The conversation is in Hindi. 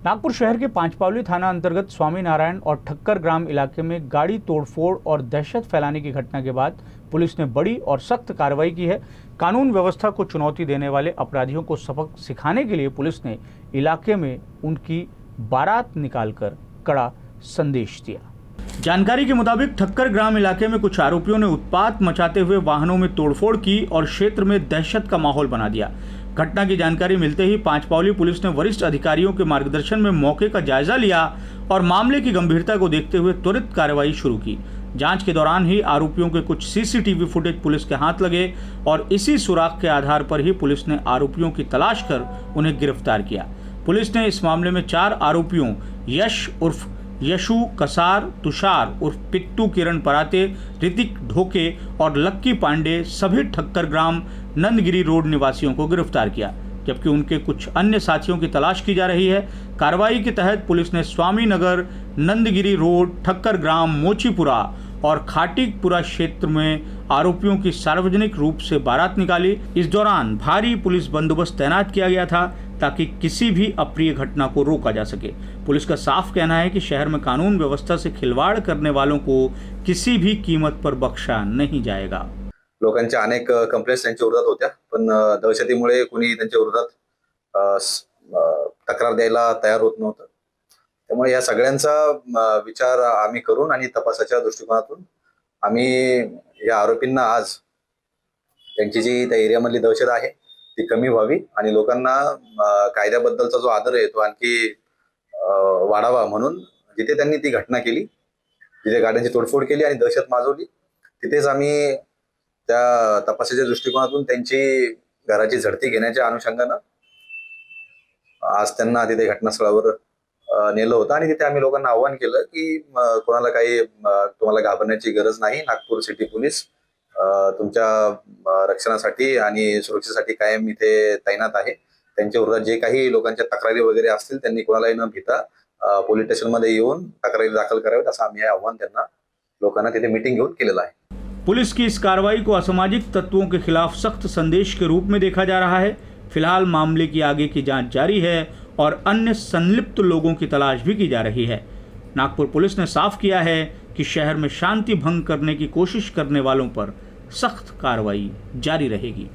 नागपुर शहर के पांचपावली थाना अंतर्गत स्वामी नारायण और ठक्कर ग्राम इलाके में गाड़ी तोड़फोड़ और दहशत फैलाने की घटना के बाद पुलिस ने बड़ी और सख्त कार्रवाई की है। कानून व्यवस्था को चुनौती देने वाले अपराधियों को सबक सिखाने के लिए पुलिस ने इलाके में उनकी बारात निकालकर कड़ा संदेश दिया। जानकारी के मुताबिक ठक्कर ग्राम इलाके में कुछ आरोपियों ने उत्पात मचाते हुए वाहनों में तोड़फोड़ की और क्षेत्र में दहशत का माहौल बना दिया। घटना की जानकारी मिलते ही पांचपावली पुलिस ने वरिष्ठ अधिकारियों के मार्गदर्शन में मौके का जायजा लिया और मामले की गंभीरता को देखते हुए त्वरित कार्रवाई शुरू की। जांच के दौरान ही आरोपियों के कुछ सीसीटीवी फुटेज पुलिस के हाथ लगे और इसी सुराग के आधार पर ही पुलिस ने आरोपियों की तलाश कर उन्हें गिरफ्तार किया। पुलिस ने इस मामले में 4 आरोपियों यश उर्फ यशु कसार, तुषार उर्फ पिट्टू, किरण पराते, ऋतिक ढोके और लक्की पांडे सभी ठक्कर ग्राम नंदगिरी रोड निवासियों को गिरफ्तार किया, जबकि उनके कुछ अन्य साथियों की तलाश की जा रही है। कार्रवाई के तहत पुलिस ने स्वामी नगर, नंदगिरी रोड, ठक्कर ग्राम, मोचीपुरा और खाटीपुरा क्षेत्र में आरोपियों की सार्वजनिक रूप से बारात निकाली। इस दौरान भारी पुलिस बंदोबस्त तैनात किया गया था ताकि किसी भी अप्रिय घटना को रोका जा सके। पुलिस का साफ कहना है कि शहर में कानून व्यवस्था से खिलवाड़ करने वालों को किसी भी कीमत पर बख्शा नहीं जाएगा। लोकांच्या अनेक कंप्लेंट्स त्यांच्या विरोधात होत्या, पण दहशतीमुळे कोणी त्यांच्या विरोधात तक्रार द्यायला तयार होत नव्हतं। त्यामुळे या सगळ्यांचा विचार आम्ही करून आणि तपासाच्या दृष्टिकोनातून आम्ही या आरोपींना आज त्यांची जी त्या एरियामधली दहशत आहे ती कमी व्हावी आणि लोकांना कायद्याबद्दलचा जो आदर आहे तो आणखी वाढावा म्हणून जिथे त्यांनी ती घटना केली, जिथे गाड्यांची तोडफोड केली आणि दहशत माजवली, तिथेच आम्ही त्या तपासाच्या दृष्टिकोनातून त्यांची घराची झडती घेण्याच्या अनुषंगानं आज त्यांना तिथे घटनास्थळावर नेलं होतं आणि तिथे आम्ही लोकांना आव्हान केलं की कोणाला काही तुम्हाला घाबरण्याची गरज नाही। नागपूर सिटी पोलीस तुमच्या रक्षणासाठी आणि सुरक्षेसाठी कायम इथे तैनात आहे। त्यांच्या विरोधात जे काही लोकांच्या तक्रारी वगैरे असतील त्यांनी कोणालाही न भीता पोलीस स्टेशनमध्ये येऊन तक्रारी दाखल करावेत असं आम्ही आव्हान त्यांना लोकांना तिथे मीटिंग घेऊन केलेलं आहे। पुलिस की इस कार्रवाई को असामाजिक तत्वों के खिलाफ सख्त संदेश के रूप में देखा जा रहा है। फिलहाल मामले की आगे की जांच जारी है और अन्य संलिप्त लोगों की तलाश भी की जा रही है। नागपुर पुलिस ने साफ किया है कि शहर में शांति भंग करने की कोशिश करने वालों पर सख्त कार्रवाई जारी रहेगी।